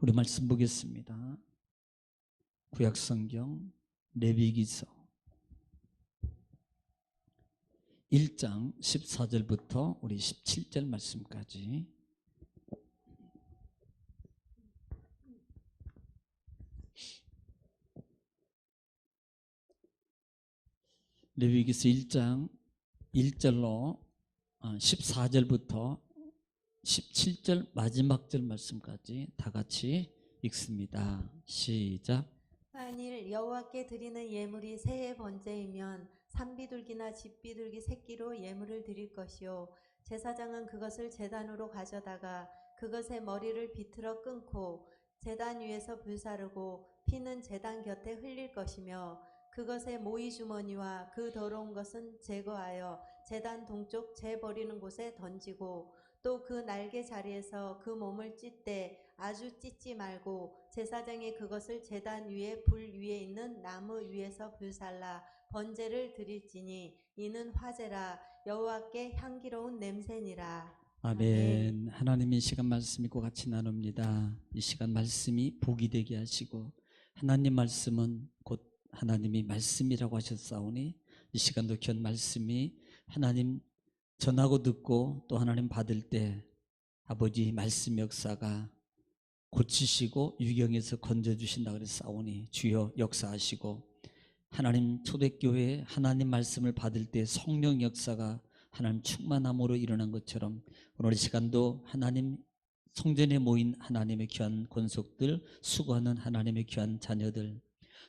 우리 말씀 보겠습니다. 구약성경 레위기서 1장 14절부터 우리 17절 말씀까지. 레위기서 1장 1절로 14절부터 17절 마지막 절 말씀까지 다 같이 읽습니다. 시작. 만일 여호와께 드리는 예물이 새해 번제이면 산비둘기나 집비둘기 새끼로 예물을 드릴 것이요, 제사장은 그것을 제단으로 가져다가 그것의 머리를 비틀어 끊고 제단 위에서 불사르고 피는 제단 곁에 흘릴 것이며, 그것의 모이 주머니와 그 더러운 것은 제거하여 제단 동쪽 재 버리는 곳에 던지고, 또 그 날개 자리에서 그 몸을 찢되 아주 찢지 말고 제사장이 그것을 제단 위에 불 위에 있는 나무 위에서 불살라 번제를 드릴지니 이는 화제라, 여호와께 향기로운 냄새니라. 아멘. 하나님의 시간 말씀 읽고 같이 나눕니다. 이 시간 말씀이 복이 되게 하시고, 하나님 말씀은 곧 하나님이 말씀이라고 하셨사오니 이 시간도 귀한 말씀이 하나님 전하고 듣고 또 하나님 받을 때 아버지 말씀 역사가 고치시고 유경에서 건져주신다 그랬사오니 주여 역사하시고, 하나님 초대교회에 하나님 말씀을 받을 때 성령 역사가 하나님 충만함으로 일어난 것처럼 오늘 이 시간도 하나님 성전에 모인 하나님의 귀한 권속들, 수고하는 하나님의 귀한 자녀들,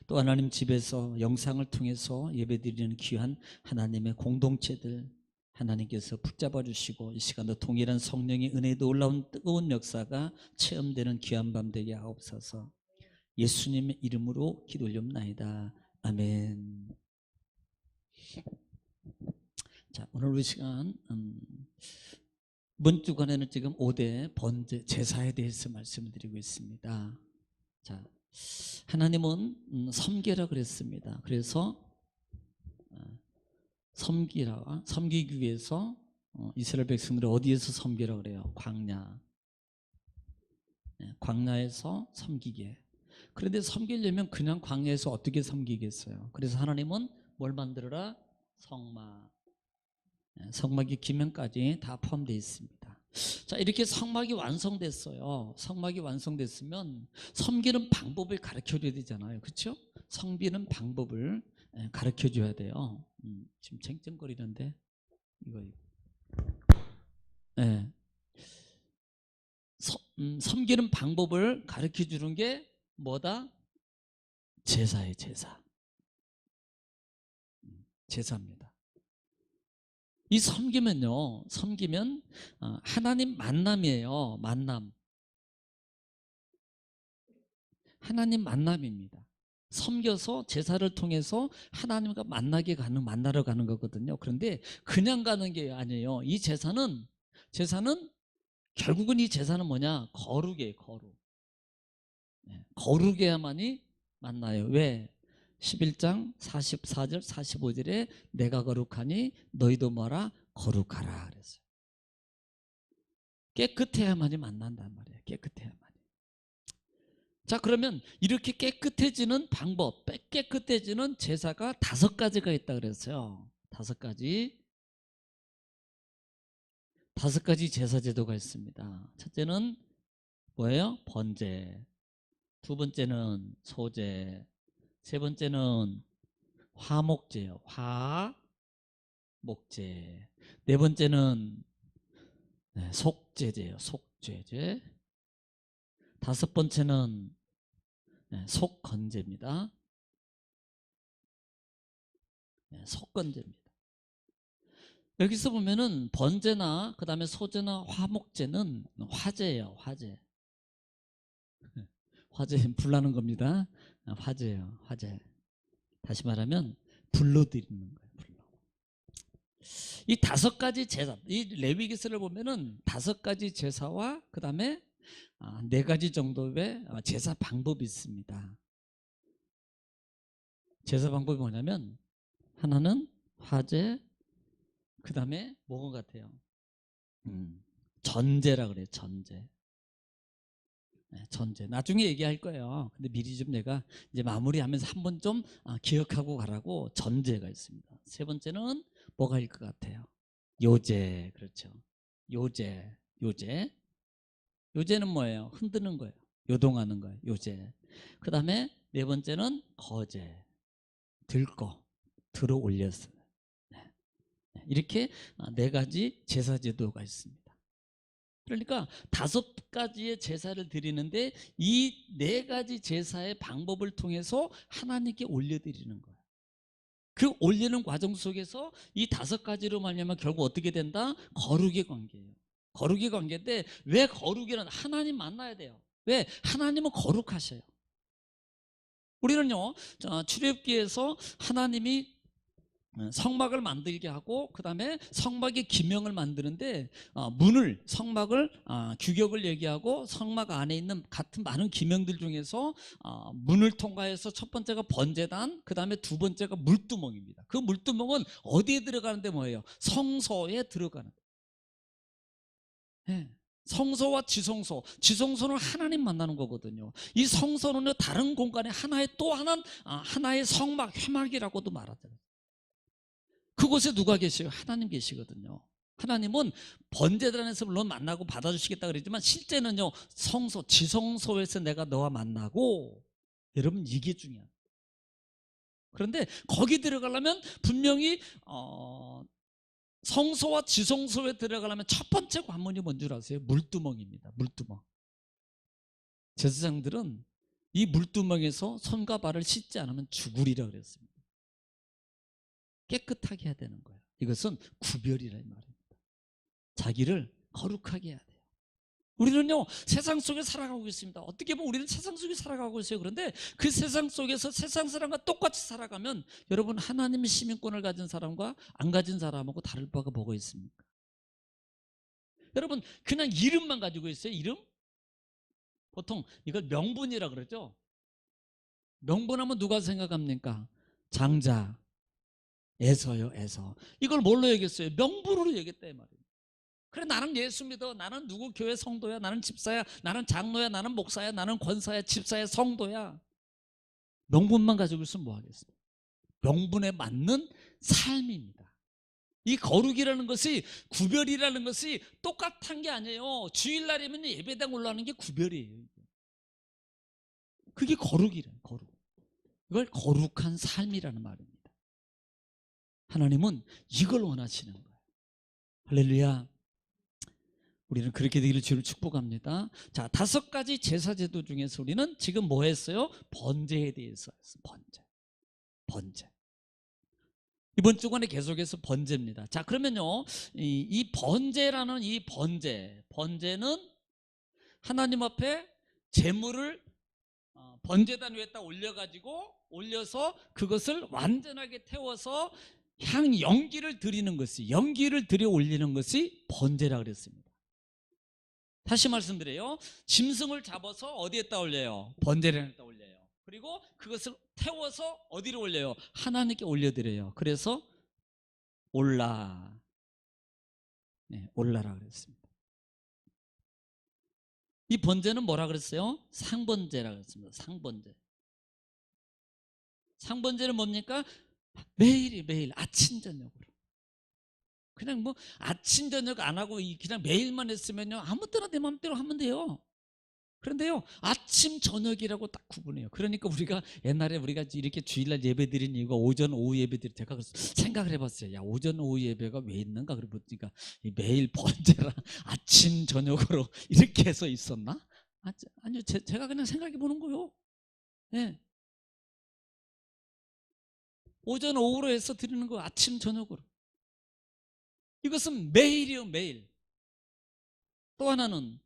또 하나님 집에서 영상을 통해서 예배드리는 귀한 하나님의 공동체들 하나님께서 붙잡아 주시고 이 시간도 동일한 성령의 은혜도 올라온 뜨거운 역사가 체험되는 귀한 밤 되게 하옵소서. 예수님의 이름으로 기도 올립나이다. 아멘. 자, 오늘 우리 시간 이번 주간에는 지금 5대 번제 제사에 대해서 말씀을 드리고 있습니다. 자, 하나님은 섬기라 그랬습니다. 그래서 섬기기 위해서 이스라엘 백성들을 어디에서 섬기라 그래요? 광야. 광야에서 섬기게. 그런데 섬기려면 그냥 광야에서 어떻게 섬기겠어요? 그래서 하나님은 뭘 만들어라? 성막. 성막이 기면까지 다 포함되어 있습니다. 자, 이렇게 성막이 완성됐어요. 성막이 완성됐으면 섬기는 방법을 가르쳐줘야 되잖아요. 그렇죠? 섬기는 방법을 가르쳐줘야 돼요. 지금 쟁쟁거리는데 이거. 네. 섬기는 방법을 가르쳐주는 게 뭐다? 제사예요. 제사입니다. 이 섬기면 하나님 만남이에요. 하나님 만남입니다. 섬겨서 제사를 통해서 하나님과 만나러 가는 거거든요. 그런데 그냥 가는 게 아니에요. 이 제사는 결국은 이 제사는 뭐냐? 거룩이에요. 거룩해야만이 만나요. 왜? 11장 44절 45절에 내가 거룩하니 너희도 뭐라? 거룩하라 그랬어요. 깨끗해야만이 만난단 말이에요. 깨끗해야만이. 자, 그러면 이렇게 깨끗해지는 방법, 깨끗해지는 제사가 5가지가 있다 그랬어요. 5가지 제사 제도가 있습니다. 첫째는 뭐예요? 번제. 두 번째는 소제. 세 번째는 화목제요. 화목제. 네 번째는 속죄제요. 속죄제. 다섯 번째는 속건제입니다. 속건제입니다. 여기서 보면은 번제나 그 다음에 소제나 화목제는 화제예요. 화제. 화제 불나는 겁니다. 화제예요. 화제. 다시 말하면 불로 드리는 거예요. 불로. 이 5가지 제사, 이 레위기서를 보면은 5가지 제사와 그 다음에 4가지 정도의 제사 방법이 있습니다. 제사 방법이 뭐냐면 하나는 화제, 그 다음에 뭐가 같아요? 전제라 그래요. 전제. 전제. 나중에 얘기할 거예요. 근데 미리 좀 내가 이제 마무리하면서 한번 좀 기억하고 가라고 전제가 있습니다. 세 번째는 뭐가일 것 같아요? 요제. 그렇죠. 요제. 요제. 요제는 뭐예요? 흔드는 거예요. 요동하는 거예요. 요제. 그 다음에 네 번째는 거제. 들고 들어 올렸어요. 이렇게 네 가지 제사 제도가 있습니다. 그러니까 다섯 가지의 제사를 드리는데 이 네 가지 제사의 방법을 통해서 하나님께 올려드리는 거예요. 그 올리는 과정 속에서 이 다섯 가지로 말미암아 결국 어떻게 된다? 거룩의 관계예요. 거룩의 관계인데 왜 거룩이란 하나님 만나야 돼요. 왜? 하나님은 거룩하셔요. 우리는요 출애굽기에서 하나님이 성막을 만들게 하고 그 다음에 성막의 기명을 만드는데 문을 성막을 규격을 얘기하고 성막 안에 있는 같은 많은 기명들 중에서 문을 통과해서 첫 번째가 번제단, 그 다음에 두 번째가 물두멍입니다. 그 물두멍은 어디에 들어가는데 뭐예요? 성소에 들어가는 거예요. 네. 성소와 지성소, 지성소는 하나님 만나는 거거든요. 이 성소는 다른 공간에 하나의 또 하나의 성막, 회막이라고도 말하잖아요. 그곳에 누가 계세요? 하나님 계시거든요. 하나님은 번제단에서 물론 만나고 받아주시겠다 그랬지만 실제는요 성소, 지성소에서 내가 너와 만나고, 여러분 이게 중요해요. 그런데 거기 들어가려면 분명히 성소와 지성소에 들어가려면 첫 번째 관문이 뭔 줄 아세요? 물두멍입니다. 물두멍. 제사장들은 이 물두멍에서 손과 발을 씻지 않으면 죽으리라 그랬습니다. 깨끗하게 해야 되는 거예요. 이것은 구별이라 이 말입니다. 자기를 거룩하게 해야 돼요. 우리는요 세상 속에 살아가고 있습니다. 어떻게 보면 우리는 세상 속에 살아가고 있어요. 그런데 그 세상 속에서 세상 사람과 똑같이 살아가면 여러분 하나님의 시민권을 가진 사람과 안 가진 사람하고 다를 바가 뭐가 있습니까? 여러분 그냥 이름만 가지고 있어요. 이름? 보통 이걸 명분이라 그러죠. 명분하면 누가 생각합니까? 장자, 에서요, 에서. 이걸 뭘로 얘기했어요? 명분으로 얘기했다 이 말이에요. 그래 나는 예수 믿어, 나는 누구 교회 성도야, 나는 집사야, 나는 장로야, 나는 목사야, 나는 권사야, 집사야, 성도야. 명분만 가지고 있으면 뭐 하겠어요? 명분에 맞는 삶입니다. 이 거룩이라는 것이, 구별이라는 것이 똑같은 게 아니에요. 주일날이면 예배당 올라가는 게 구별이에요. 그게 거룩이래요. 거룩. 이걸 거룩한 삶이라는 말입니다. 하나님은 이걸 원하시는 거예요. 할렐루야. 우리는 그렇게 되기를 주를 축복합니다. 자, 다섯 가지 제사 제도 중에서 우리는 지금 뭐 했어요? 번제에 대해서 했어요. 번제. 이번 주간에 계속해서 번제입니다. 자, 그러면요, 이 번제라는 이 번제는 하나님 앞에 제물을 번제단 위에다 올려서 그것을 완전하게 태워서 연기를 드려 올리는 것이 번제라 그랬습니다. 다시 말씀드려요. 짐승을 잡아서 어디에다 올려요? 번제단에다 올려요. 그리고 그것을 태워서 어디로 올려요? 하나님께 올려드려요. 그래서 올라라 그랬습니다. 이 번제는 뭐라 그랬어요? 상번제라 그랬습니다. 상번제는 뭡니까? 매일 아침 저녁으로. 그냥 뭐 아침 저녁 안 하고 그냥 매일만 했으면요 아무 때나 내 마음대로 하면 돼요. 그런데요 아침 저녁이라고 딱 구분해요. 그러니까 우리가 옛날에 우리가 이렇게 주일날 예배 드린 이유가 오전 오후 예배 드릴 제가 생각을 해봤어요. 야, 오전 오후 예배가 왜 있는가 그러니까 매일 번제라 아침 저녁으로 이렇게 해서 있었나? 아니요, 제가 그냥 생각해 보는 거요. 네. 오전 오후로 해서 드리는 거, 아침 저녁으로. 이것은 매일이요, 매일. 또 하나는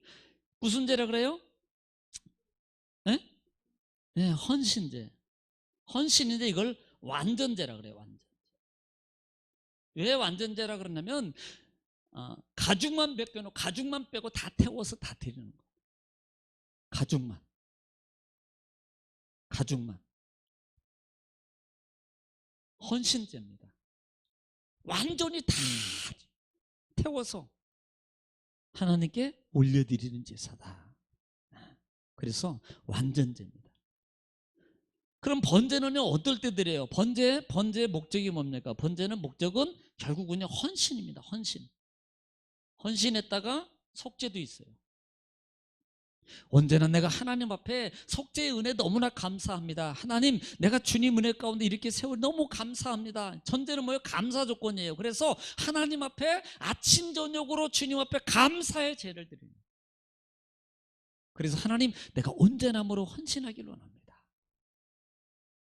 무슨 제라 그래요? 네? 네, 헌신제. 헌신인데 이걸 완전제라 그래요. 왜 완전제라 그러냐면 가죽만 빼고 다 태워서 다 드리는 거예요. 가죽만 헌신제입니다. 완전히 다 태워서 하나님께 올려드리는 제사다. 그래서 완전제입니다. 그럼 번제는요 어떨 때 드려요? 번제의 목적이 뭡니까? 번제는 목적은 결국은요 헌신입니다. 헌신했다가 속죄도 있어요. 언제나 내가 하나님 앞에 속죄의 은혜 너무나 감사합니다. 하나님, 내가 주님 은혜 가운데 이렇게 세월 너무 감사합니다. 전제는 뭐예요? 감사 조건이에요. 그래서 하나님 앞에 아침 저녁으로 주님 앞에 감사의 제를 드립니다. 그래서 하나님, 내가 언제나무로 헌신하기를 원합니다.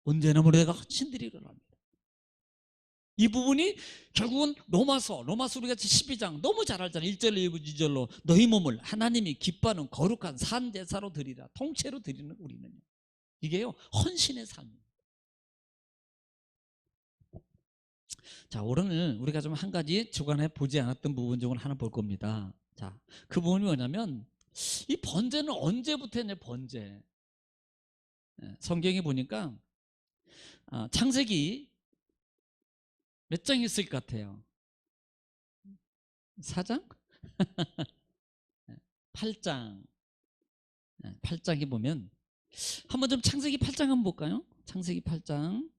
언제나무로 내가 헌신드리기를 원합니다. 이 부분이 결국은 로마서 우리가 12장 너무 잘 알잖아요. 1절로 2절로 너희 몸을 하나님이 기뻐하는 거룩한 산 제사로 드리라. 통째로 드리는 우리는요. 이게요 헌신의 삶입니다. 자, 오늘 우리가 좀 한 가지 주간에 보지 않았던 부분 중을 하나 볼 겁니다. 자, 그 부분이 뭐냐면 이 번제는 언제부터 했냐? 번제. 성경에 보니까 창세기 몇 장 있을 것 같아요? 4장? 8장. 8장에 보면 한번 좀 창세기 8장 한번 볼까요? 창세기 8장.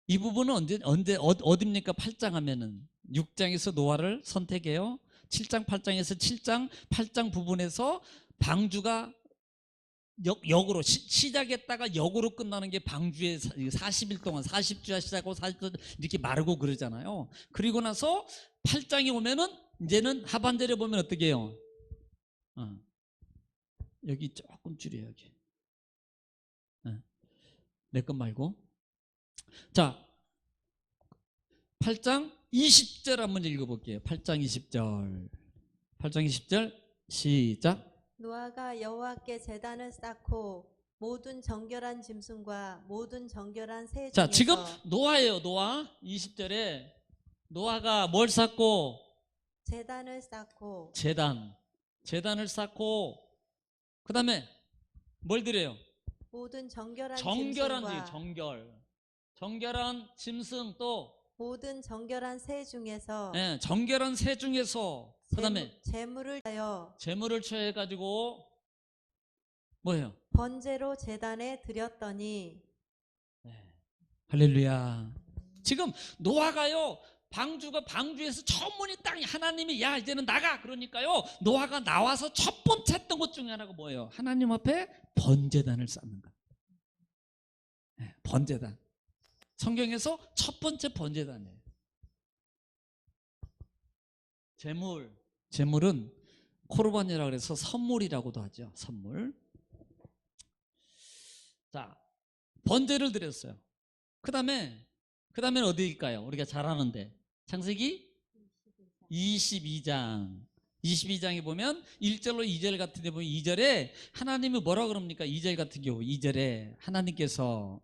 이 부분은 어디입니까? 8장 하면은 6장에서 노아를 선택해요. 7장 8장에서 7장 8장 부분에서 방주가 역으로 시작했다가 역으로 끝나는 게 방주의 40일 동안 40주야 시작하고 40주 이렇게 마르고 그러잖아요. 그리고 나서 8장에 오면은 이제는 하반절에 보면 어떻게 해요? 여기 조금 줄여 여기. 내 것 말고. 자, 8장 20절 한번 읽어볼게요. 8장 20절. 8장 20절 시작. 노아가 여호와께 제단을 쌓고 모든 정결한 짐승과 모든 정결한 새 자, 중에서 지금 노아예요. 노아 20절에 노아가 뭘 쌓고? 제단을 쌓고 제단을 쌓고 그 다음에 뭘 드려요? 모든 정결한 정결한 짐승과 정결한 짐승 또 모든 정결한 새 중에서 정결한 새 중에서 그 다음에 제물을 하여 제물을 취해가지고 뭐예요? 번제로 제단에 드렸더니 할렐루야. 지금 노아가요 방주에서 처음 문이 딱 하나님이 야 이제는 나가 그러니까요 노아가 나와서 첫 번째 했던 것 중에 하나가 뭐예요? 하나님 앞에 번제단을 쌓는 것. 번제단. 성경에서 첫 번째 번제단이에요. 제물은 코르반이라고 그래서 선물이라고도 하죠. 선물. 자, 번제를 드렸어요. 그 다음에 어디일까요? 우리가 잘 아는데 창세기 22장에 보면 1절로 2절 같은 데 보면 2절에 하나님이 뭐라 그럽니까? 2절 같은 경우 2절에 하나님께서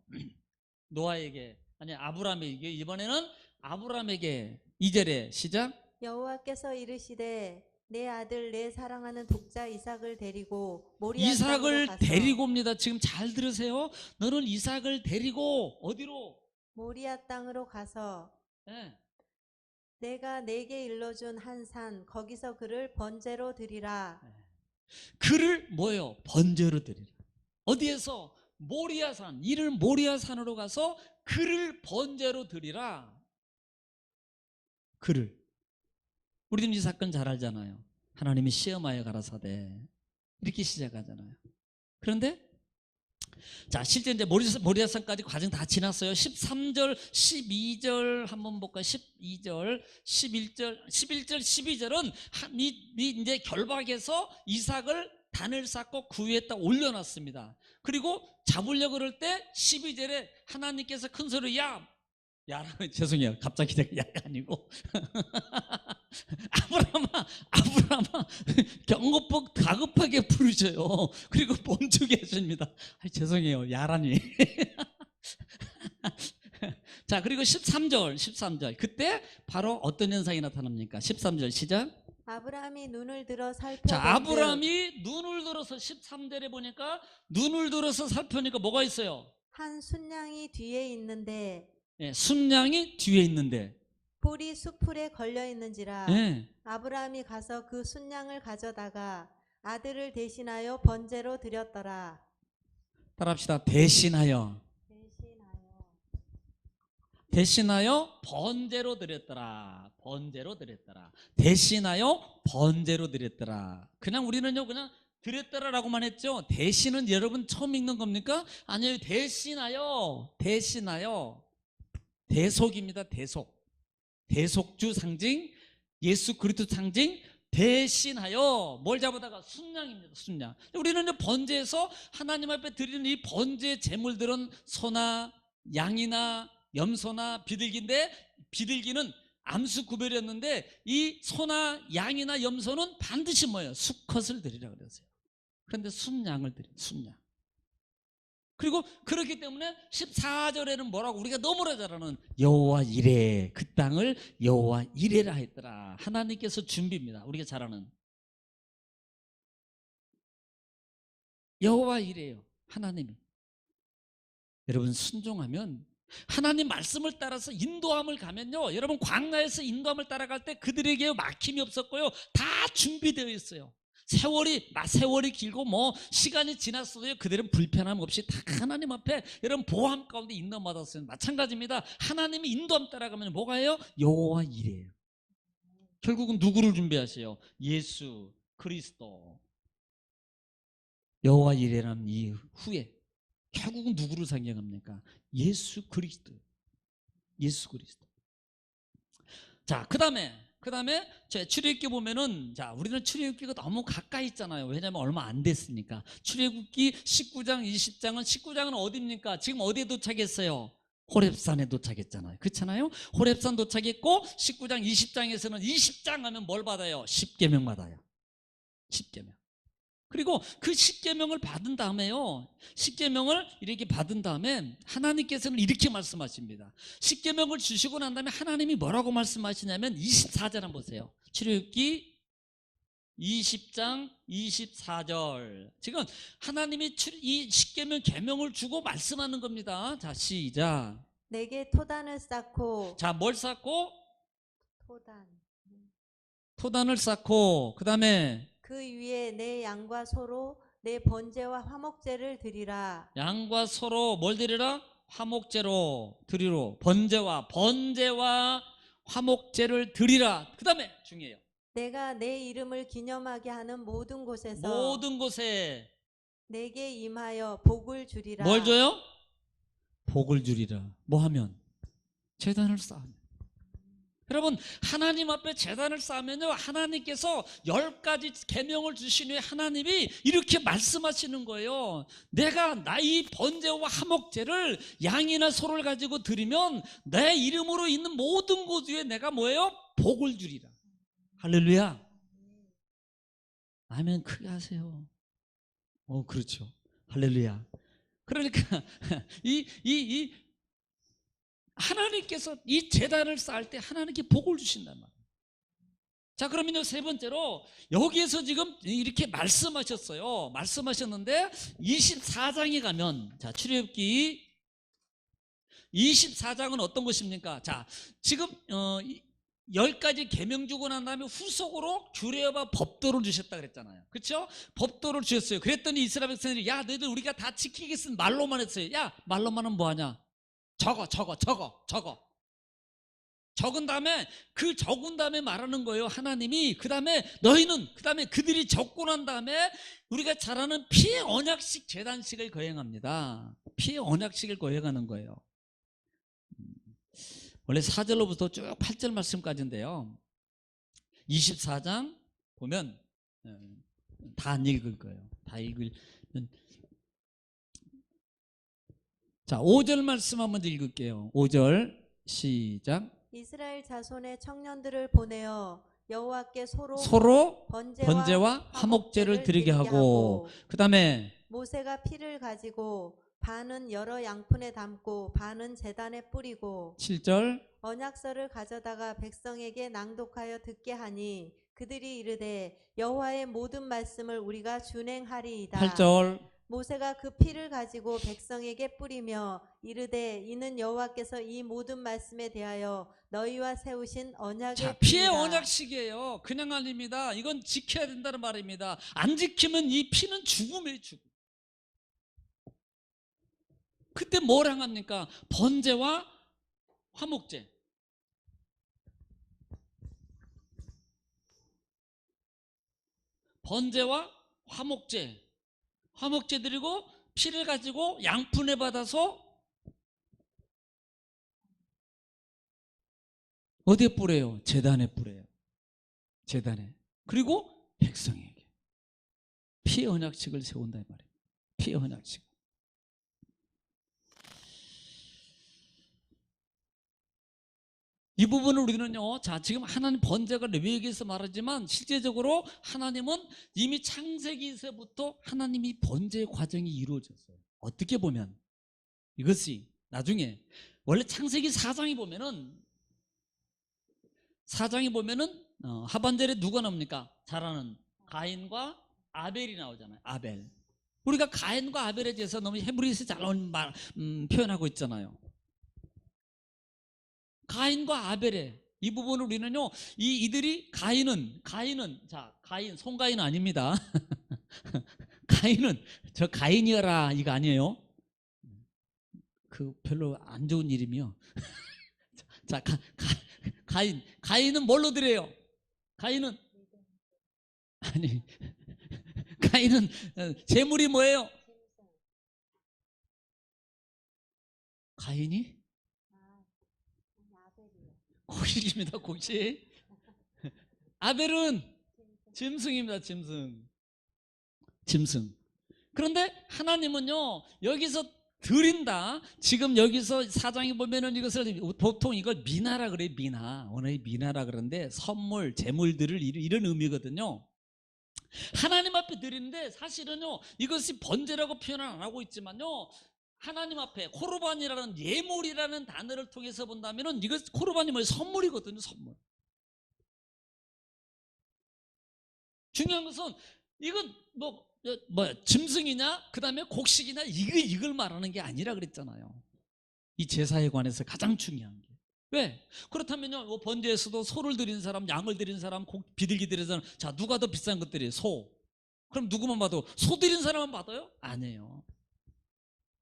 노아에게 아브라함에게 이번에는 아브라함에게 2절에 시작. 여호와께서 이르시되 내 아들 내 사랑하는 독자 이삭을 데리고 모리아 이삭을 땅으로 가서 데리고입니다. 지금 잘 들으세요. 너는 이삭을 데리고 어디로? 모리아 땅으로 가서 내가 내게 일러준 한 산 거기서 그를 번제로 드리라. 그를 뭐예요? 번제로 드리라. 어디에서? 모리아산. 이를 모리아산으로 가서 그를 번제로 드리라. 그를. 우리는 이 사건 잘 알잖아요. 하나님이 시험하여 가라사대 이렇게 시작하잖아요. 그런데 자, 실제 이제 모리아산까지 과정 다 지났어요. 13절, 12절 한번 볼까요? 12절, 11절, 12절은 이제 결박해서 이삭을 단을 쌓고 구유에다 올려놨습니다. 그리고 잡으려고 그럴 때 12절에 하나님께서 큰 소리로 야라고 죄송해요. 갑자기 야가 아니고 아브라함아 경고법 다급하게 부르셔요. 그리고 멈추게 하십니다. 죄송해요. 야라니. 자, 그리고 13절 그때 바로 어떤 현상이 나타납니까? 13절 시작. 아브라함이 눈을 들어 자, 아브라함이 눈을 들어서 13절에 보니까 눈을 들어서 살펴보니까 뭐가 있어요? 한 순양이 뒤에 있는데 순양이 뒤에 있는데 볼이 수풀에 걸려 있는지라 네. 아브라함이 가서 그 순양을 가져다가 아들을 대신하여 번제로 드렸더라. 따라합시다. 대신하여. 대신하여 번제로 드렸더라. 번제로 드렸더라. 대신하여 번제로 드렸더라. 그냥 우리는요 그냥 드렸더라라고만 했죠. 대신은 여러분 처음 읽는 겁니까? 아니요. 대신하여. 대신하여. 대속입니다. 대속. 대속주 상징, 예수 그리스도 상징, 대신하여 뭘 잡아다가 순양입니다. 순양. 우리는 번제에서 하나님 앞에 드리는 이 번제 제물들은 소나 양이나 염소나 비둘기인데, 비둘기는 암수 구별이었는데 이 소나 양이나 염소는 반드시 뭐예요? 수컷을 드리라 그랬어요. 그런데 순양을 드려요. 순양. 그리고 그렇기 때문에 14절에는 뭐라고 우리가 너무나 잘 아는 여호와 이레, 그 땅을 여호와 이레라 했더라. 하나님께서 준비입니다. 우리가 잘 아는 여호와 이레요. 하나님이. 여러분 순종하면 하나님 말씀을 따라서 인도함을 가면요, 여러분 광야에서 인도함을 따라갈 때 그들에게 막힘이 없었고요, 다 준비되어 있어요. 세월이 길고 뭐 시간이 지났어도요 그들은 불편함 없이 다 하나님 앞에 여러분 보호함 가운데 인도함 받았어요. 마찬가지입니다. 하나님이 인도함 따라가면 뭐가 해요? 여호와 이레요. 결국은 누구를 준비하세요? 예수 그리스도. 여호와 이레라는 이후에 결국은 누구를 상징합니까? 예수 그리스도. 예수 그리스도. 자, 그다음에 제 출애굽기 보면은, 자, 우리는 출애굽기가 너무 가까이 있잖아요. 왜냐하면 얼마 안 됐으니까. 출애굽기 19장, 20장은 19장은 어디입니까? 지금 어디에 도착했어요? 호렙산에 도착했잖아요. 그렇잖아요? 호렙산 도착했고 19장, 20장에서는 20장 하면 뭘 받아요? 십계명 받아요. 십계명. 그리고 그 십계명을 받은 다음에요, 십계명을 이렇게 받은 다음에 하나님께서는 이렇게 말씀하십니다. 십계명을 주시고 난 다음에 하나님이 뭐라고 말씀하시냐면 24절 한번 보세요. 출애굽기 20장 24절. 지금 하나님이 이 십계명 계명을 주고 말씀하는 겁니다. 자, 시작. 내게 토단을 쌓고. 자, 뭘 쌓고? 토단. 토단을 쌓고, 그 다음에 그 위에 내 양과 소로 내 번제와 화목제를 드리라. 양과 소로 뭘 드리라? 화목제로 드리로. 번제와 화목제를 드리라. 그 다음에 중요해요. 내가 내 이름을 기념하게 하는 모든 곳에서 모든 곳에 내게 임하여 복을 주리라. 뭘 줘요? 복을 주리라. 뭐 하면? 제단을 쌓으면. 여러분, 하나님 앞에 제단을 쌓으면요, 하나님께서 10가지 계명을 주신 후에 하나님이 이렇게 말씀하시는 거예요. 내가 나의 번제와 화목제를 양이나 소를 가지고 드리면 내 이름으로 있는 모든 곳 위에 내가 뭐예요? 복을 주리라. 할렐루야. 아멘. 크게 하세요. 그렇죠. 할렐루야. 그러니까 하나님께서 이 제단을 쌓을 때 하나님께 복을 주신단 말이에요. 자, 그러면요, 세 번째로 여기에서 지금 이렇게 말씀하셨어요. 말씀하셨는데 24장에 가면, 자, 출애굽기 24장은 어떤 것입니까? 자, 지금 10가지 계명 주고 난 다음에 후속으로 규례와 법도를 주셨다 그랬잖아요. 그렇죠? 법도를 주셨어요. 그랬더니 이스라엘 백성들이, 야, 너희들 우리가 다 지키겠으면 말로만 했어요. 야, 말로만 하면 뭐하냐? 적어. 적은 다음에, 그 적은 다음에 말하는 거예요. 하나님이 그 다음에 그들이 적고 난 다음에 우리가 잘 아는 피의 언약식 제단식을 거행합니다. 피의 언약식을 거행하는 거예요. 원래 4절로부터 쭉 8절 말씀까지인데요, 24장 보면 다 안 읽을 거예요. 다 읽으면, 자, 5절 말씀 한번 읽을게요. 5절 시작. 이스라엘 자손의 청년들을 보내어 여호와께 서로 번제와 화목제를 드리게 하고, 그 다음에 모세가 피를 가지고 반은 여러 양푼에 담고 반은 제단에 뿌리고 7절 언약서를 가져다가 백성에게 낭독하여 듣게 하니 그들이 이르되 여호와의 모든 말씀을 우리가 준행하리이다. 8절 모세가 그 피를 가지고 백성에게 뿌리며 이르되 이는 여호와께서 이 모든 말씀에 대하여 너희와 세우신 자, 언약의 피의 피니라. 언약식이에요. 그냥 아닙니다. 이건 지켜야 된다는 말입니다. 안 지키면 이 피는 죽음이에요, 죽음. 그때 뭘 행합니까? 번제와 화목제. 번제와 화목제. 화목제 드리고 피를 가지고 양푼에 받아서 어디에 뿌려요? 제단에 뿌려요. 제단에. 그리고 백성에게 피의 언약식을 세운다 이 말이에요. 피의 언약식. 이 부분을 우리는요, 자, 지금 하나님 번제가 레위기에서 말하지만 실제적으로 하나님은 이미 창세기에서부터 하나님이 번제의 과정이 이루어졌어요. 어떻게 보면 이것이 나중에 원래 창세기 4장에 보면은 하반절에 누가 나옵니까? 잘하는 가인과 아벨이 나오잖아요. 아벨. 우리가 가인과 아벨에 대해서 너무 헤브리서 잘 나온 표현하고 있잖아요. 가인과 아벨의 이 부분을 우리는요, 이들이 가인은 자, 가인 송가인 아닙니다. 가인은 저 가인이어라 이거 아니에요. 그 별로 안 좋은 이름이요. 자, 가인은 뭘로 드려요? 가인은 아니 가인은 제물이 뭐예요? 가인이 곡식입니다. 곡식. 아벨은 짐승입니다. 짐승. 그런데 하나님은요, 여기서 드린다. 지금 여기서 사장에 보면은 이것을 보통 이걸 미나라 그래요. 미나. 오늘 미나라 그러는데 선물, 제물들을 이런 의미거든요. 하나님 앞에 드리는데 사실은요, 이것이 번제라고 표현을 안 하고 있지만요, 하나님 앞에 코르반이라는 예물이라는 단어를 통해서 본다면은 이것 코르반이 뭐예요? 선물이거든요. 선물. 중요한 것은 이건 뭐 짐승이냐 그 다음에 곡식이냐 이걸 말하는 게 아니라 그랬잖아요. 이 제사에 관해서 가장 중요한 게 왜? 그렇다면요, 뭐 번제에서도 소를 드린 사람, 양을 드린 사람, 비둘기 드린 사람, 자 누가 더 비싼 것들이 소. 그럼 누구만 봐도 소 드린 사람만 받아요? 아니에요.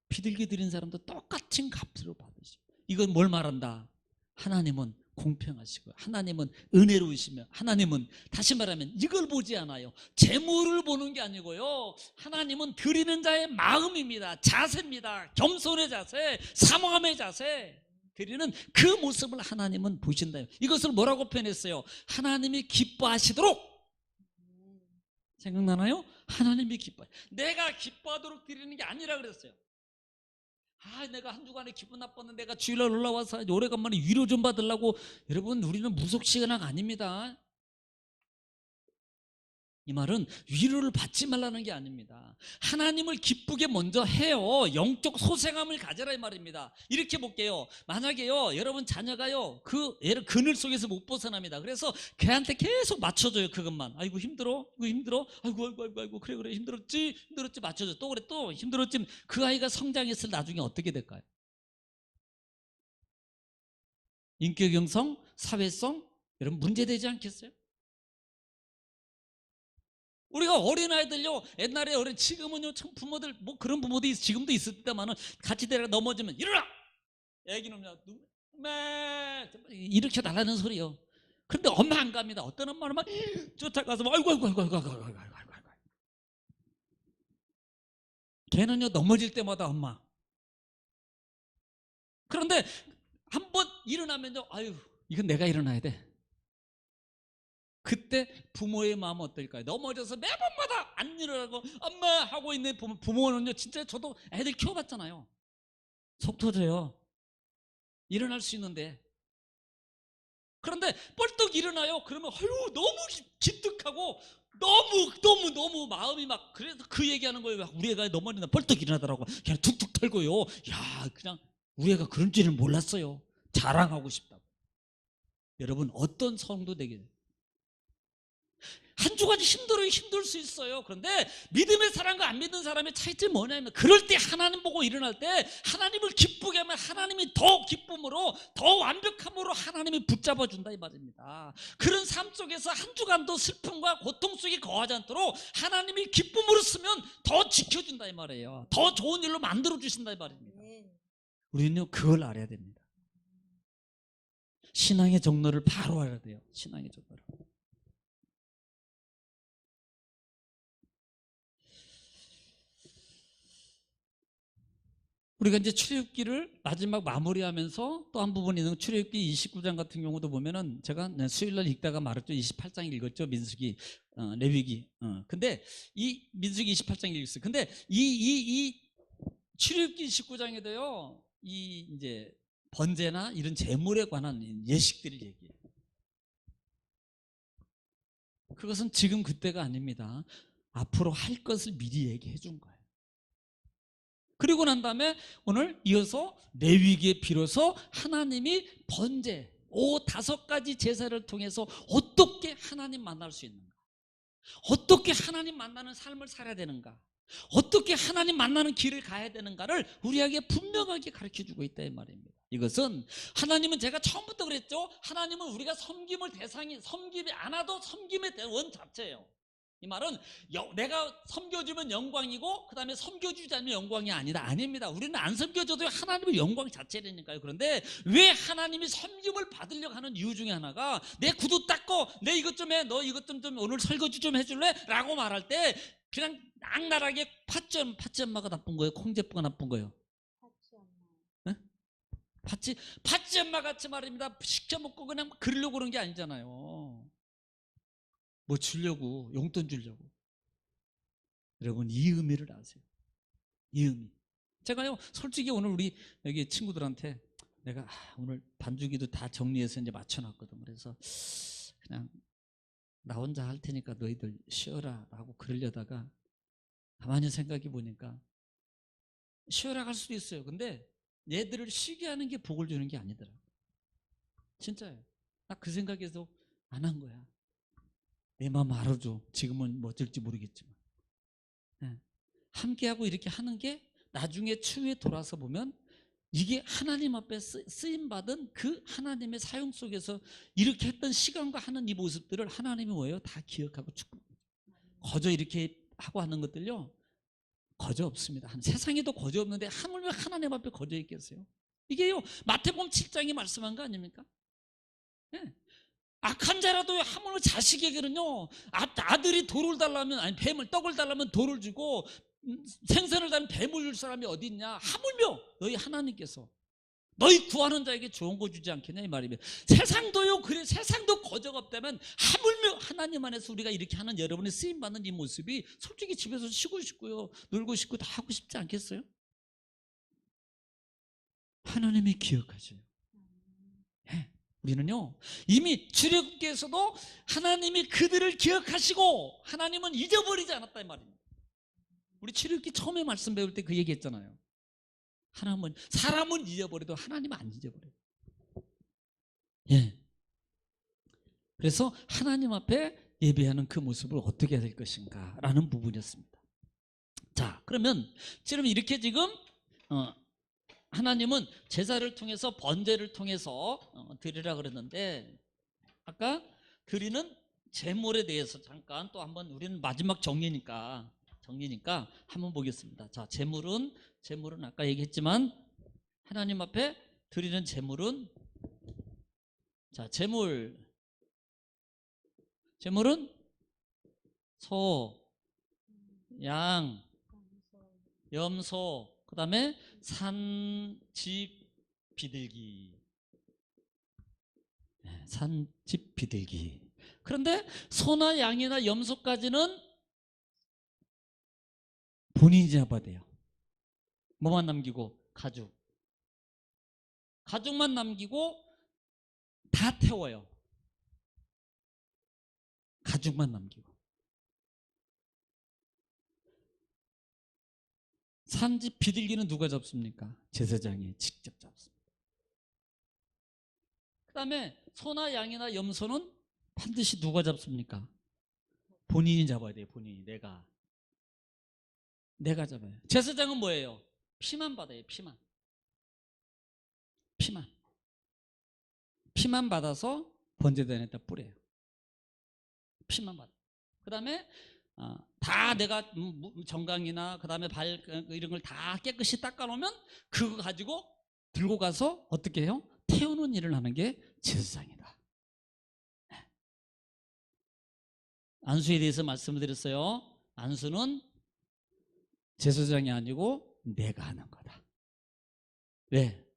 비둘기 드린 사람도 똑같은 값으로 받으시고. 이건 뭘 말한다? 하나님은 공평하시고 하나님은 은혜로우시며 하나님은 다시 말하면 이걸 보지 않아요. 재물을 보는 게 아니고요, 하나님은 드리는 자의 마음입니다. 자세입니다. 겸손의 자세, 사모함의 자세, 드리는 그 모습을 하나님은 보신다. 이것을 뭐라고 표현했어요? 하나님이 기뻐하시도록. 생각나나요? 하나님이 기뻐. 내가 기뻐하도록 드리는 게 아니라 그랬어요. 내가 한 주간에 기분 나빴는데 내가 주일날 올라와서 오래간만에 위로 좀 받으려고. 여러분, 우리는 무속시간학 아닙니다. 이 말은 위로를 받지 말라는 게 아닙니다. 하나님을 기쁘게 먼저 해요. 영적 소생함을 가져라 이 말입니다. 이렇게 볼게요. 만약에요, 여러분 자녀가요, 그늘 속에서 못 벗어납니다. 그래서 걔한테 계속 맞춰줘요. 그것만. 아이고 힘들어, 이거 힘들어, 아이고 그래 힘들었지 맞춰줘. 또 그래 또 힘들었지. 그 아이가 성장했을 나중에 어떻게 될까요? 인격 형성, 사회성, 여러분 문제되지 않겠어요? 우리가 어린아이들요, 옛날에 지금은요, 참 부모들, 뭐 그런 부모들이 지금도 있을 때만은 같이 데려가 넘어지면, 일어나! 애기는요, 이렇게 달라는 소리요. 그런데 엄마 안 갑니다. 어떤 엄마는 막 쫓아가서, 아이고. 걔는요, 넘어질 때마다 엄마. 그런데 한번 일어나면요, 아유, 이건 내가 일어나야 돼. 그때 부모의 마음은 어떨까요? 넘어져서 매번마다 안 일어나고 엄마 하고 있는 부모는요, 진짜 저도 애들 키워봤잖아요. 속 터져요. 일어날 수 있는데. 그런데 뻘떡 일어나요. 그러면 너무 기특하고 너무 마음이 막, 그래서 그 얘기하는 거예요. 우리 애가 넘어진다 뻘떡 일어나더라고. 그냥 툭툭 털고요. 야, 그냥 우리 애가 그런 줄은 몰랐어요. 자랑하고 싶다고. 여러분, 어떤 성도 되게 한 주간 힘들어요. 힘들 수 있어요. 그런데 믿음의 사람과 안 믿는 사람의 차이점이 뭐냐면 그럴 때 하나님 보고 일어날 때 하나님을 기쁘게 하면 하나님이 더 기쁨으로 더 완벽함으로 하나님이 붙잡아 준다 이 말입니다. 그런 삶 속에서 한 주간도 슬픔과 고통 속에 거하지 않도록 하나님이 기쁨으로 쓰면 더 지켜준다 이 말이에요. 더 좋은 일로 만들어 주신다 이 말입니다. 우리는요 그걸 알아야 됩니다. 신앙의 정로를 바로 알아야 돼요. 신앙의 정로를. 우리가 이제 출애굽기를 마지막 마무리하면서 또 한 부분 있는 출애굽기 29장 같은 경우도 보면은 제가 수요일날 읽다가 말했죠. 28장 읽었죠. 민수기, 레위기. 근데 이 민수기 28장 읽었어요. 근데 이 출애굽기 29장에도요. 이 이제 번제나 이런 제물에 관한 예식들을 얘기해요. 그것은 지금 그때가 아닙니다. 앞으로 할 것을 미리 얘기해 준 거예요. 그리고 난 다음에 오늘 이어서 레위기에 비로소 하나님이 번제, 5가지 제사를 통해서 어떻게 하나님 만날 수 있는가, 어떻게 하나님 만나는 삶을 살아야 되는가, 어떻게 하나님 만나는 길을 가야 되는가를 우리에게 분명하게 가르쳐주고 있다 이 말입니다. 이것은 하나님은 제가 처음부터 그랬죠. 하나님은 우리가 섬김을 대상이 섬김이 않아도 섬김의 원 자체예요. 이 말은 내가 섬겨주면 영광이고 그 다음에 섬겨주지 않으면 영광이 아닙니다. 우리는 안 섬겨줘도 하나님의 영광 자체라니까요. 그런데 왜 하나님이 섬김을 받으려고 하는 이유 중에 하나가 내 구두 닦고 내 이것 좀 해, 너 이것 좀 오늘 설거지 좀 해줄래? 라고 말할 때 그냥 악랄하게 팥쥐 엄마가 나쁜 거예요? 콩제프가 나쁜 거예요? 팥쥐 엄마 같이 말입니다. 시켜먹고 그냥 그러려고 그런 게 아니잖아요. 뭐 주려고, 용돈 주려고. 여러분 이 의미를 아세요? 이 의미. 제가요 솔직히 오늘 우리 여기 친구들한테 내가 오늘 반주기도 다 정리해서 이제 맞춰놨거든. 그래서 그냥 나 혼자 할 테니까 너희들 쉬어라 라고 그러려다가 가만히 생각해 보니까 쉬어라 할 수도 있어요. 근데 얘들을 쉬게 하는 게 복을 주는 게 아니더라고. 진짜예요. 나 그 생각에서 안 한 거야. 내 마음 알아줘. 지금은 뭐 어쩔지 모르겠지만. 네. 함께하고 이렇게 하는 게 나중에 추후에 돌아서 보면 이게 하나님 앞에 쓰임받은 그 하나님의 사용 속에서 이렇게 했던 시간과 하는 이 모습들을 하나님이 뭐예요? 다 기억하고 축복합니다. 거저 이렇게 하고 하는 것들요 거저 없습니다. 세상에도 거저 없는데 하물며 하나님 앞에 거저 있겠어요? 이게요 마태복음 7장이 말씀한 거 아닙니까? 네. 악한 자라도 하물며 자식에게는요 아들이 돌을 달라면 아니 뱀을 떡을 달라면 돌을 주고 생선을 달라면 뱀을 줄 사람이 어디 있냐? 하물며 너희 하나님께서 너희 구하는 자에게 좋은 거 주지 않겠냐 이 말이면 세상도요. 그래 세상도 거저가 없다면 하물며 하나님 안에서 우리가 이렇게 하는 여러분의 쓰임 받는 이 모습이 솔직히 집에서 쉬고 싶고요 놀고 싶고 다 하고 싶지 않겠어요? 하나님이 기억하셔요. 네. 우리는요 이미 출애굽기에서도 하나님이 그들을 기억하시고 하나님은 잊어버리지 않았다 이 말입니다. 우리 출애굽기 처음에 말씀 배울 때 그 얘기했잖아요. 하나님은 사람은 잊어버려도 하나님은 안 잊어버려요. 예. 그래서 하나님 앞에 예배하는 그 모습을 어떻게 해야 될 것인가 라는 부분이었습니다. 자, 그러면 지금 이렇게 지금 하나님은 제사를 통해서 번제를 통해서 드리라 그랬는데 아까 드리는 제물에 대해서 잠깐 또 한번 우리는 마지막 정리니까 한번 보겠습니다. 자, 제물은 아까 얘기했지만 하나님 앞에 드리는 제물은 자, 제물은 소, 양, 염소, 그 다음에 산집 비둘기. 산집 비둘기. 그런데 소나 양이나 염소까지는 본인이 잡아야 돼요. 뭐만 남기고? 가죽만 남기고 다 태워요. 가죽만 남기고. 산집 비둘기는 누가 잡습니까? 제사장이 직접 잡습니다. 그 다음에 소나 양이나 염소는 반드시 누가 잡습니까? 본인이 잡아야 돼요. 본인이. 내가 잡아요. 제사장은 뭐예요? 피만 받아요. 피만 받아서 번제단에다 뿌려요. 피만 받아. 그 다음에 다 내가 정강이나 그 다음에 발 이런 걸 다 깨끗이 닦아놓으면 그거 가지고 들고 가서 어떻게 해요? 태우는 일을 하는 게 제사장이다. 안수에 대해서 말씀드렸어요. 안수는 제사장이 아니고 내가 하는 거다. 왜?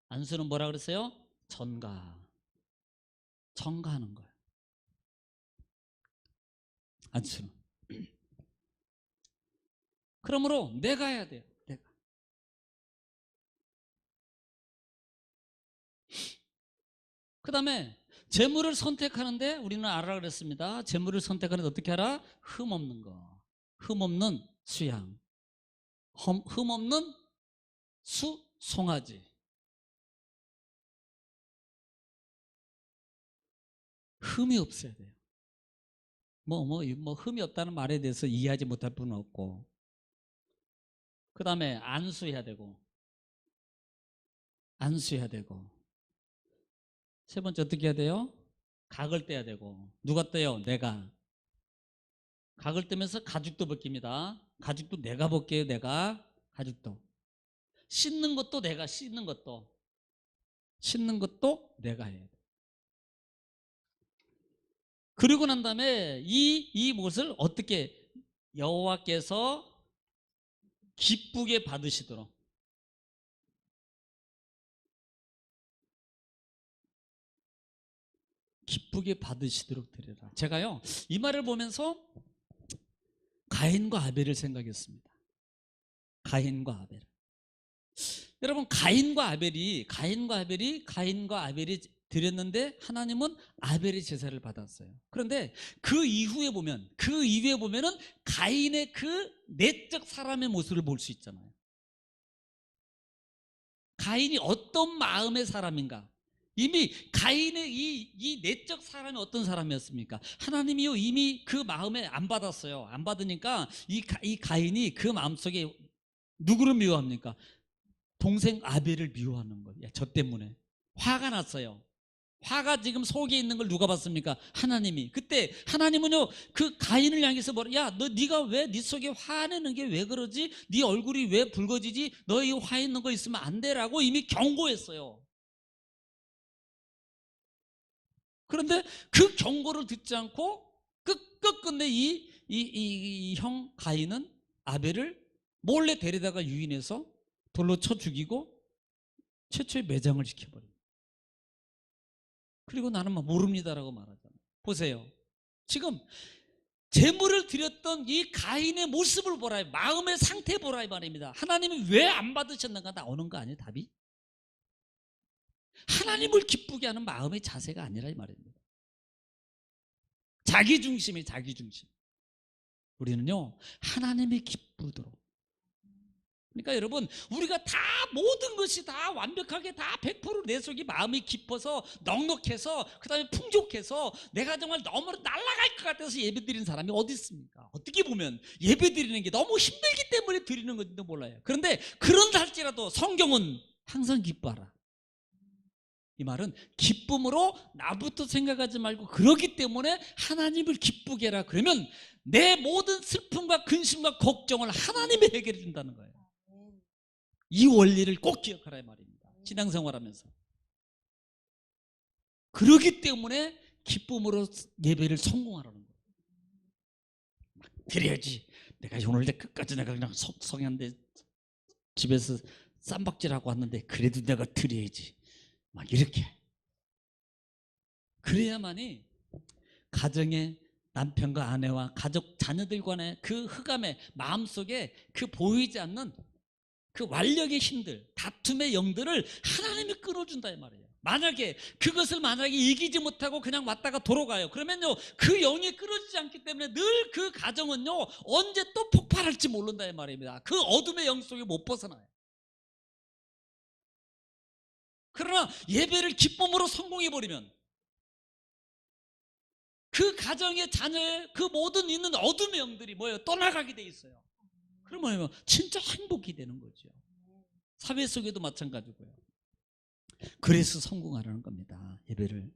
안수는 뭐라 그랬어요? 전가하는 거예요. 안수는. 그러므로 내가 해야 돼요. 내가. 그 다음에 재물을 선택하는데 우리는 알아라 그랬습니다. 재물을 선택하는데 어떻게 하라? 흠없는 거. 흠없는 수양. 흠없는 송아지. 흠이 없어야 돼요. 흠이 없다는 말에 대해서 이해하지 못할 분은 없고. 그 다음에 안수해야 되고. 세 번째 어떻게 해야 돼요? 각을 떼야 되고. 누가 떼요? 내가. 각을 떼면서 가죽도 벗깁니다. 가죽도 내가 벗겨요. 내가. 가죽도. 씻는 것도 내가. 씻는 것도 내가 해야 돼. 그리고 난 다음에 이 못을 어떻게 여호와께서 기쁘게 받으시도록 드려라. 제가요 이 말을 보면서 가인과 아벨을 생각했습니다. 가인과 아벨. 여러분 가인과 아벨이 드렸는데 하나님은 아벨의 제사를 받았어요. 그런데 그 이후에 보면은 가인의 그 내적 사람의 모습을 볼 수 있잖아요. 가인이 어떤 마음의 사람인가? 이미 가인의 이 내적 사람이 어떤 사람이었습니까? 하나님이요 이미 그 마음에 안 받았어요. 안 받으니까 이 가인이 그 마음속에 누구를 미워합니까? 동생 아벨을 미워하는 거예요. 저 때문에 화가 났어요. 화가 지금 속에 있는 걸 누가 봤습니까? 하나님이. 그때 하나님은요 그 가인을 향해서 네가 왜 네 속에 화내는 게 왜 그러지? 네 얼굴이 왜 붉어지지? 너 이 화 있는 거 있으면 안 돼라고 이미 경고했어요. 그런데 그 경고를 듣지 않고 끝끝내 이 형 가인은 아벨을 몰래 데려다가 유인해서 돌로 쳐 죽이고 최초의 매장을 시켜버립니다. 그리고 나는 모릅니다라고 말하잖아요. 보세요. 지금 제물을 드렸던 이 가인의 모습을 보라, 마음의 상태 보라 이 말입니다. 하나님이 왜 안 받으셨는가 나오는 거 아니에요, 답이? 하나님을 기쁘게 하는 마음의 자세가 아니라 이 말입니다. 자기 중심. 우리는요 하나님이 기쁘도록. 그러니까 여러분 우리가 다 모든 것이 다 완벽하게 다 100% 내 속이 마음이 깊어서 넉넉해서 그 다음에 풍족해서 내가 정말 너무 날아갈 것 같아서 예배 드리는 사람이 어디 있습니까? 어떻게 보면 예배 드리는 게 너무 힘들기 때문에 드리는 건지도 몰라요. 그런데 그런다 할지라도 성경은 항상 기뻐하라. 이 말은 기쁨으로 나부터 생각하지 말고 그러기 때문에 하나님을 기쁘게 해라. 그러면 내 모든 슬픔과 근심과 걱정을 하나님이 해결해 준다는 거예요. 이 원리를 꼭 기억하라 이 말입니다. 신앙생활하면서. 그러기 때문에 기쁨으로 예배를 성공하라는 거예요. 드려야지. 내가 오늘 끝까지 내가 그냥 성향인데 집에서 쌈박질하고 왔는데 그래도 내가 드려야지. 막 이렇게. 그래야만이 가정의 남편과 아내와 가족 자녀들 간의 그 흑암의 마음속에 그 보이지 않는 그 완력의 힘들, 다툼의 영들을 하나님이 끊어준다 이 말이에요. 만약에 그것을 이기지 못하고 그냥 왔다가 돌아가요. 그러면요 그 영이 끊어지지 않기 때문에 늘 그 가정은요 언제 또 폭발할지 모른다 이 말입니다. 그 어둠의 영 속에 못 벗어나요. 그러나 예배를 기쁨으로 성공해버리면 그 가정의 자녀의 그 모든 있는 어둠의 영들이 뭐예요? 떠나가게 돼 있어요. 그러면 진짜 행복이 되는 거죠. 사회 속에도 마찬가지고요. 그래서 성공하라는 겁니다. 예배를.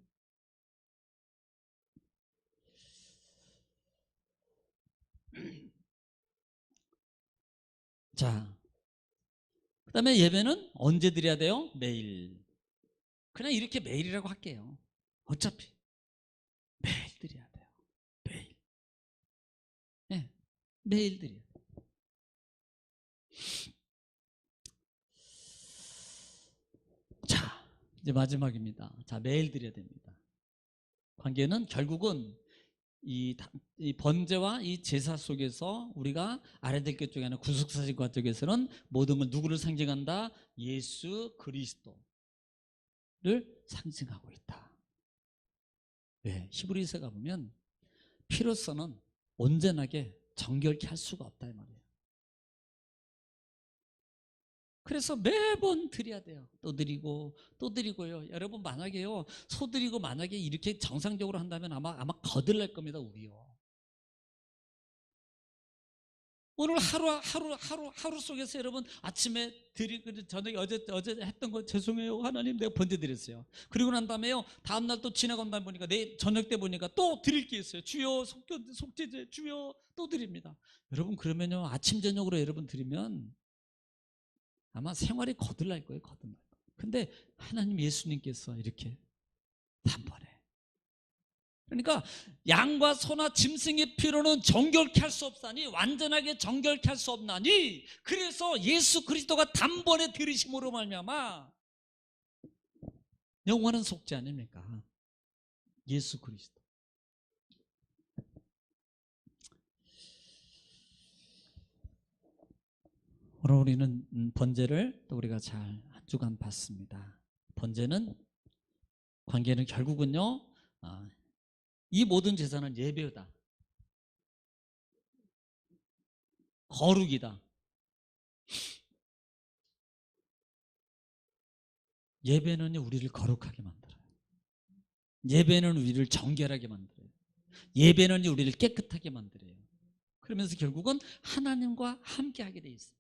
자, 그 다음에 예배는 언제 드려야 돼요? 매일. 그냥 이렇게 매일이라고 할게요. 어차피 매일 드려야 돼요. 매일. 네, 매일 드려야 돼요. 자, 이제 마지막입니다. 자, 매일 드려야 됩니다. 관계는 결국은 이 번제와 이 제사 속에서 우리가 알아야 될 것 중에 하나, 구속사실과 쪽에서는 모든 걸 누구를 상징한다? 예수 그리스도를 상징하고 있다. 왜? 히브리서 가보면 피로서는 온전하게 정결케 할 수가 없다 이 말이에요. 그래서 매번 드려야 돼요. 또 드리고 또 드리고요. 여러분 만약에요, 소 드리고 만약에 이렇게 정상적으로 한다면 아마 거들날 겁니다. 우리요. 오늘 하루 속에서 여러분 아침에 드리고 저녁에 어제 했던 거 죄송해요. 하나님 내가 번제 드렸어요. 그리고 난 다음에요. 다음 날 또 지나간 다음 보니까 내일 저녁 때 보니까 또 드릴 게 있어요. 주여 속죄제 주여 또 드립니다. 여러분 그러면요 아침 저녁으로 여러분 드리면 아마 생활이 거들날 거예요. 거들날 거예요. 근데 하나님 예수님께서 이렇게 단번에 그러니까 양과 소나 짐승의 피로는 정결케 할 수 없사니 완전하게 정결케 할 수 없나니 그래서 예수 그리스도가 단번에 들으심으로 말미암아 영원한 속죄 아닙니까? 예수 그리스도. 오늘 우리는 번제를 또 우리가 잘 한 주간 봤습니다. 번제는 관계는 결국은요 이 모든 제사는 예배다, 거룩이다. 예배는 우리를 거룩하게 만들어요. 예배는 우리를 정결하게 만들어요. 예배는 우리를 깨끗하게 만들어요. 그러면서 결국은 하나님과 함께하게 돼 있어요.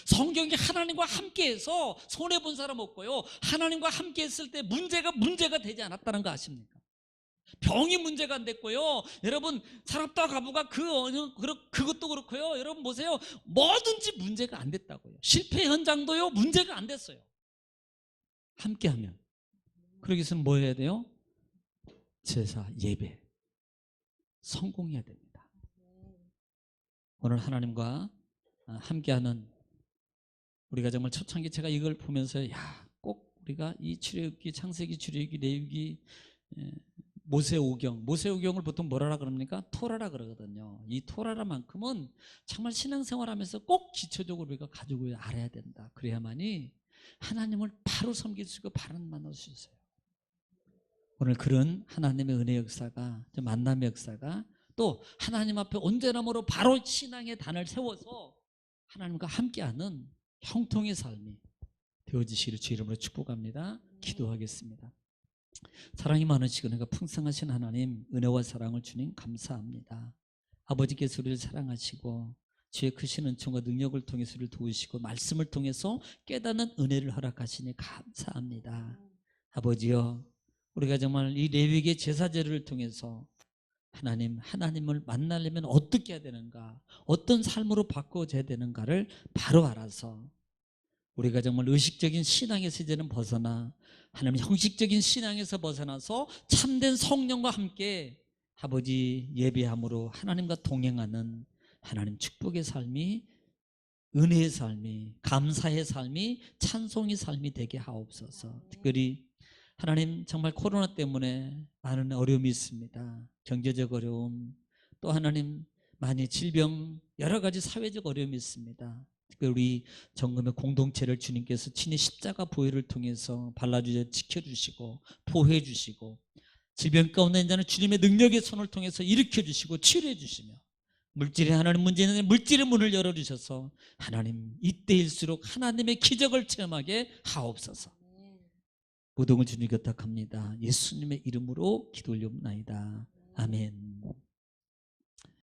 성경이 하나님과 함께해서 손해본 사람 없고요. 하나님과 함께했을 때 문제가 되지 않았다는 거 아십니까? 병이 문제가 안 됐고요. 여러분 사람과 가부가 그것도 그렇고요. 여러분 보세요. 뭐든지 문제가 안 됐다고요. 실패 현장도요 문제가 안 됐어요. 함께하면. 그러기 위해서는 뭐 해야 돼요? 제사, 예배 성공해야 됩니다. 오늘 하나님과 함께하는 우리가 정말 초창기 제가 이걸 보면서 꼭 우리가 이 출애굽기, 창세기, 출애굽기, 레위기, 모세오경을 보통 뭐라 그럽니까? 토라라 그러거든요. 이 토라라만큼은 정말 신앙생활하면서 꼭 기초적으로 우리가 가지고 알아야 된다. 그래야만이 하나님을 바로 섬길 수 있고 바로 만날 수 있어요. 오늘 그런 하나님의 은혜 역사가, 만남의 역사가 또 하나님 앞에 온전함으로 바로 신앙의 단을 세워서 하나님과 함께하는 형통의 삶이 되어지시기를 주 이름으로 축복합니다. 기도하겠습니다. 사랑이 많으시고 은혜가 풍성하신 하나님, 은혜와 사랑을 주님 감사합니다. 아버지께서 우리를 사랑하시고 주의 크신 은총과 능력을 통해서 우리를 도우시고 말씀을 통해서 깨닫는 은혜를 허락하시니 감사합니다. 아버지여, 우리가 정말 이 레위기의 제사제를 통해서 하나님을 만나려면 어떻게 해야 되는가, 어떤 삶으로 바꿔져야 되는가를 바로 알아서 우리가 정말 의식적인 신앙에서 이제는 벗어나 하나님 형식적인 신앙에서 벗어나서 참된 성령과 함께 아버지 예배함으로 하나님과 동행하는 하나님 축복의 삶이, 은혜의 삶이, 감사의 삶이, 찬송의 삶이 되게 하옵소서. 특별히 하나님 정말 코로나 때문에 많은 어려움이 있습니다. 경제적 어려움, 또 하나님 많이 질병, 여러 가지 사회적 어려움이 있습니다. 특별히 우리 정금의 공동체를 주님께서 친히 십자가 보혈을 통해서 발라주셔 지켜주시고 보호해주시고 질병 가운데 있는 자는 주님의 능력의 손을 통해서 일으켜주시고 치료해주시며 물질에 하나님 문제 있는 물질의 문을 열어주셔서 하나님 이때일수록 하나님의 기적을 체험하게 하옵소서. 모든 걸 주님 곁탁합니다. 예수님의 이름으로 기도 올려옵나이다. 아멘.